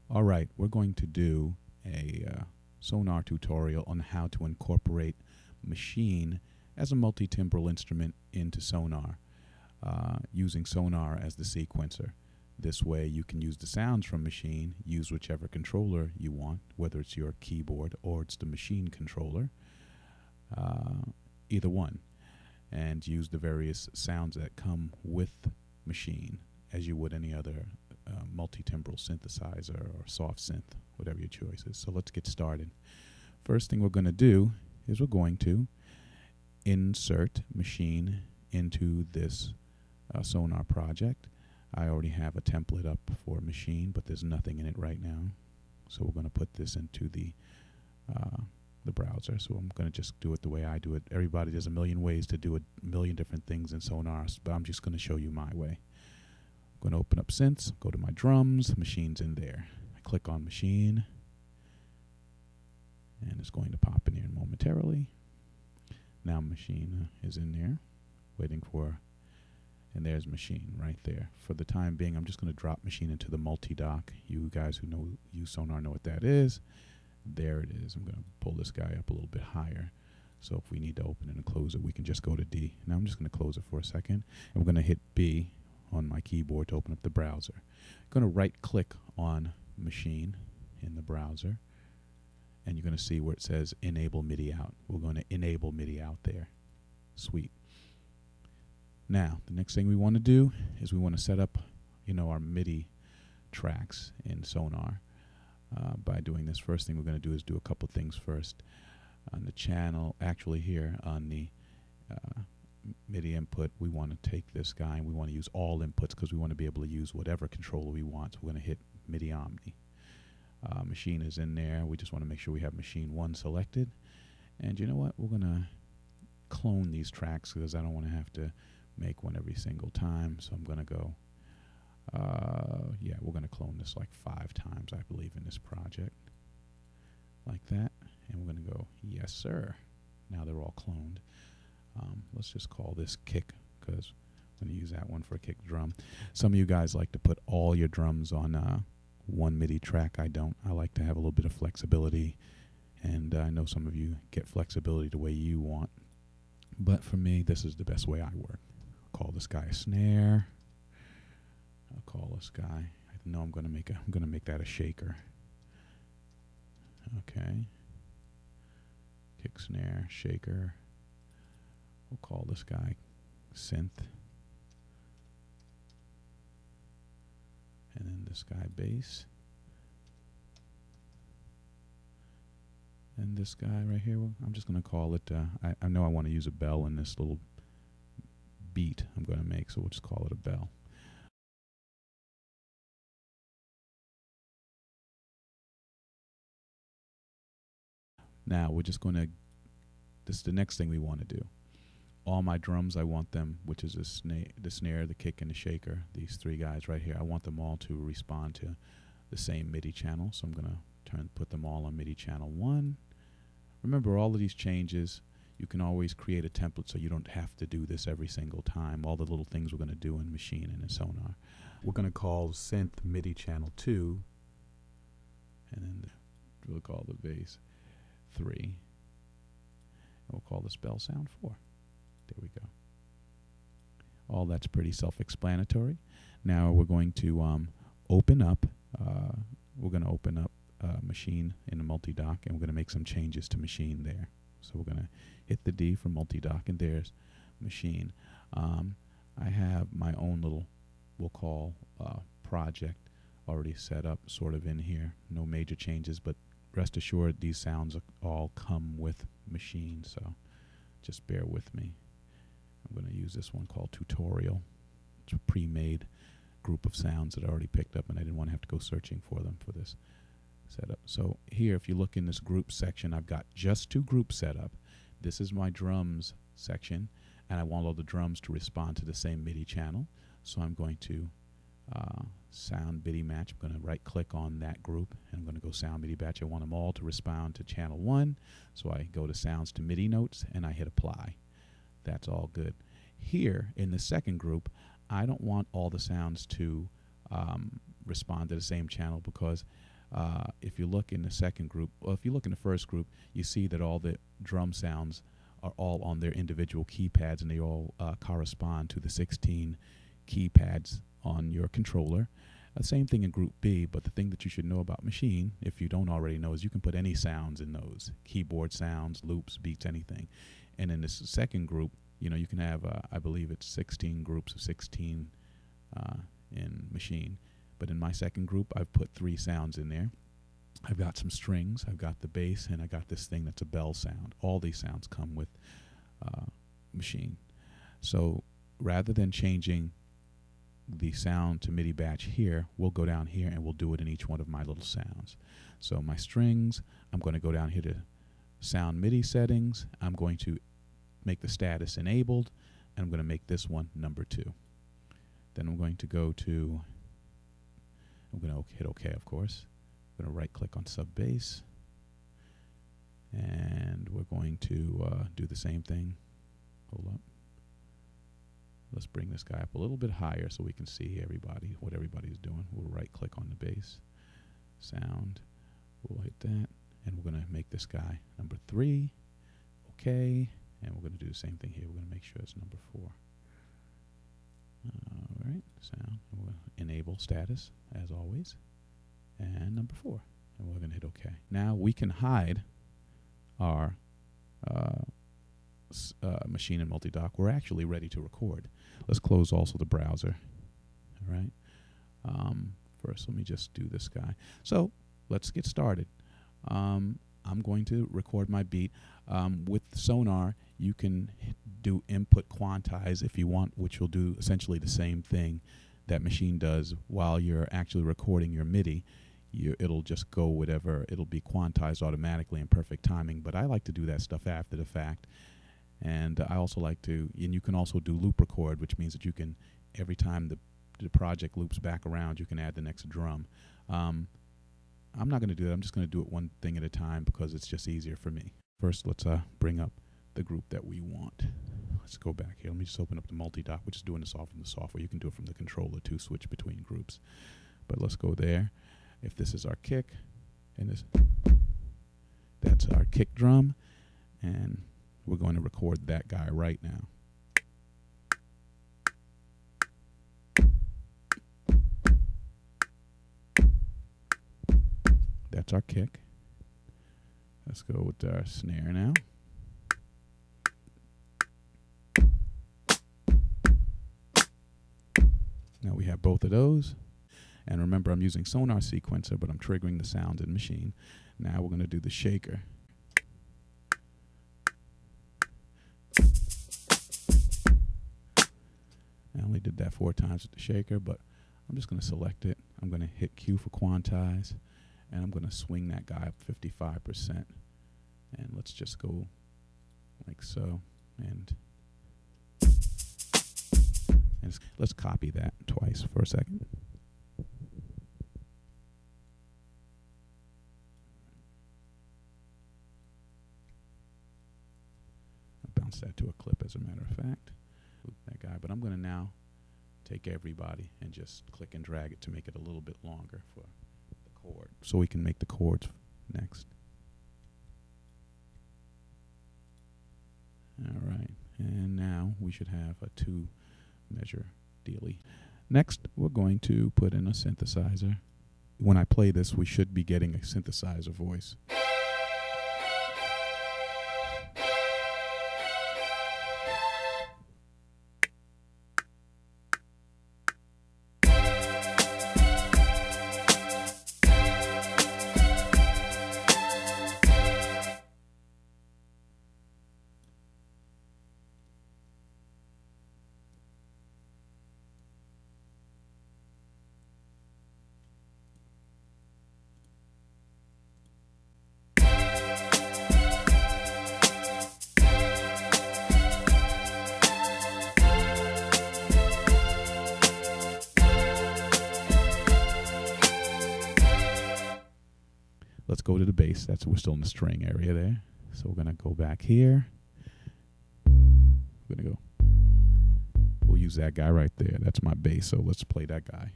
All right, we're going to do a Sonar tutorial on how to incorporate Maschine as a multi-timbral instrument into Sonar, using Sonar as the sequencer. This way you can use the sounds from Maschine, use whichever controller you want, whether it's your keyboard or it's the Maschine controller, either one, and use the various sounds that come with Maschine as you would any other multi-timbral synthesizer or soft synth, whatever your choice is. So let's get started. First thing we're going to do is we're going to insert Maschine into this Sonar project. I already have a template up for Maschine, but there's nothing in it right now. So we're going to put this into the browser. So I'm going to just do it the way I do it. Everybody, there's a million ways to do a million different things in Sonar, but I'm just going to show you my way. I'm going to open up Synths, go to my drums, Maschine's in there. I click on Maschine, and it's going to pop in here momentarily. Now Maschine is in there, waiting for, and there's Maschine right there. For the time being, I'm just going to drop Maschine into the multi-dock. You guys who use Sonar know what that is. There it is. I'm going to pull this guy up a little bit higher. So if we need to open it and close it, we can just go to D. Now I'm just going to close it for a second. And we're going to hit B on my keyboard to open up the browser. I'm going to right-click on Maschine in the browser, and you're going to see where it says Enable MIDI Out. We're going to enable MIDI Out there. Sweet. Now, the next thing we want to do is we want to set up, our MIDI tracks in Sonar. By doing this, first thing we're going to do is do a couple things first. On the channel, actually here on the MIDI input, we want to take this guy and we want to use all inputs because we want to be able to use whatever controller we want. So we're going to hit MIDI Omni. Maschine is in there. We just want to make sure we have Maschine 1 selected. And you know what? We're going to clone these tracks because I don't want to have to make one every single time. So I'm going to go, we're going to clone this like 5 times, I believe, in this project. Like that. And we're going to go, yes, sir. Now they're all cloned. Let's just call this kick because I'm going to use that one for a kick drum. Some of you guys like to put all your drums on one MIDI track. I don't. I like to have a little bit of flexibility, and I know some of you get flexibility the way you want. But for me, this is the best way I work. I'll call this guy a snare. I'll call this guy. I know I'm going to make that a shaker. Okay. Kick, snare, shaker. We'll call this guy synth. And then this guy bass. And this guy right here, I'm just going to call it, I know I want to use a bell in this little beat I'm going to make, so we'll just call it a bell. Now we're just going to, this is the next thing we want to do. All my drums, I want them, which is the snare, the kick, and the shaker, these 3 guys right here, I want them all to respond to the same MIDI channel. So I'm going to put them all on MIDI channel 1. Remember, all of these changes, you can always create a template so you don't have to do this every single time. All the little things we're going to do in Maschine and in Sonar. We're going to call synth MIDI channel 2, and then we'll call the bass 3. And we'll call this bell sound 4. There we go. All that's pretty self-explanatory. Now we're going to open up Maschine in a multi-dock, and we're going to make some changes to Maschine there. So we're going to hit the D for multi-dock, and there's Maschine. I have my own little, we'll call project already set up sort of in here. No major changes, but rest assured these sounds all come with Maschine, so just bear with me. I'm going to use this one called Tutorial. It's a pre-made group of sounds that I already picked up, and I didn't want to have to go searching for them for this setup. So here, if you look in this group section, I've got just 2 groups set up. This is my drums section, and I want all the drums to respond to the same MIDI channel. So I'm going to sound MIDI match. I'm going to right-click on that group, and I'm going to go sound MIDI match. I want them all to respond to channel 1. So I go to sounds to MIDI notes, and I hit apply. That's all good. Here in the second group, I don't want all the sounds to respond to the same channel because If you look in the second group, well, if you look in the first group, you see that all the drum sounds are all on their individual keypads, and they all correspond to the 16 keypads on your controller. Same thing in Group B, but the thing that you should know about Maschine, if you don't already know, is you can put any sounds in those. Keyboard sounds, loops, beats, anything. And in this second group, you know, you can have, I believe it's 16 groups of 16 in Maschine. But in my second group, I've put 3 sounds in there. I've got some strings, I've got the bass, and I got this thing that's a bell sound. All these sounds come with Maschine. So rather than changing the sound to MIDI batch here, we'll go down here and we'll do it in each one of my little sounds. So my strings, I'm going to go down here to sound MIDI settings. I'm going to make the status enabled, and I'm going to make this one number 2. Then I'm going to go to, I'm going to hit OK, of course. I'm going to right click on sub bass, and we're going to do the same thing. Hold up. Let's bring this guy up a little bit higher so we can see everybody, what everybody's doing. We'll right click on the bass sound. We'll hit that, and we're going to make this guy number 3. OK, and we're going to do the same thing here. We're going to make sure it's number 4. All right, sound. And we'll enable status as always, and number 4, and we're going to hit OK. Now we can hide our Maschine and multi-dock. We're actually ready to record. Let's close also the browser. All right. First, let me just do this guy. So let's get started. I'm going to record my beat. With Sonar, you can do input quantize if you want, which will do essentially the same thing that Maschine does while you're actually recording your MIDI. It'll just go whatever. It'll be quantized automatically in perfect timing. But I like to do that stuff after the fact. And I also like to, and you can also do loop record, which means that you can, every time the project loops back around, you can add the next drum. I'm not going to do that. I'm just going to do it one thing at a time because it's just easier for me. First, let's bring up the group that we want. Let's go back here. Let me just open up the multi-dock, which is doing this all from the software. You can do it from the controller to switch between groups. But let's go there. If this is our kick, and that's our kick drum, and we're going to record that guy right now. That's our kick. Let's go with our snare now. Now we have both of those. And remember, I'm using Sonar sequencer, but I'm triggering the sounds in Maschine. Now we're going to do the shaker. I only did that 4 times with the shaker, but I'm just going to select it. I'm going to hit Q for quantize, and I'm going to swing that guy up 55%. And let's just go like so. And let's copy that twice for a second. I'll bounce that to a clip as a matter of fact. That guy, but I'm going to now take everybody and just click and drag it to make it a little bit longer for the chord, so we can make the chords next. All right, and now we should have a 2-measure dealie. Next, we're going to put in a synthesizer. When I play this, we should be getting a synthesizer voice. Let's go to the bass. We're still in the string area there. So we're going to go back here. We're going to go. We'll use that guy right there. That's my bass. So let's play that guy.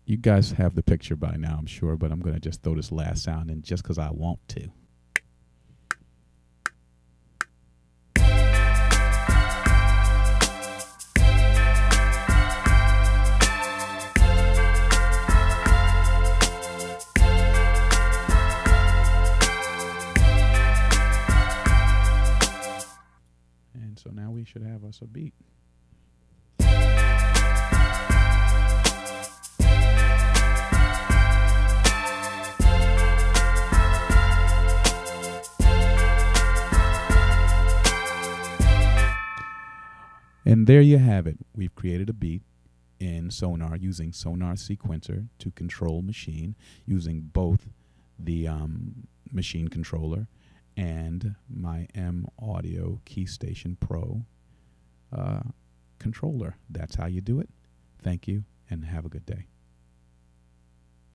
You guys have the picture by now, I'm sure, but I'm going to just throw this last sound in just because I want to. And so now we should have us a beat. And there you have it. We've created a beat in Sonar using Sonar Sequencer to control Maschine, using both the Maschine controller and my M Audio KeyStation Pro controller. That's how you do it. Thank you, and have a good day.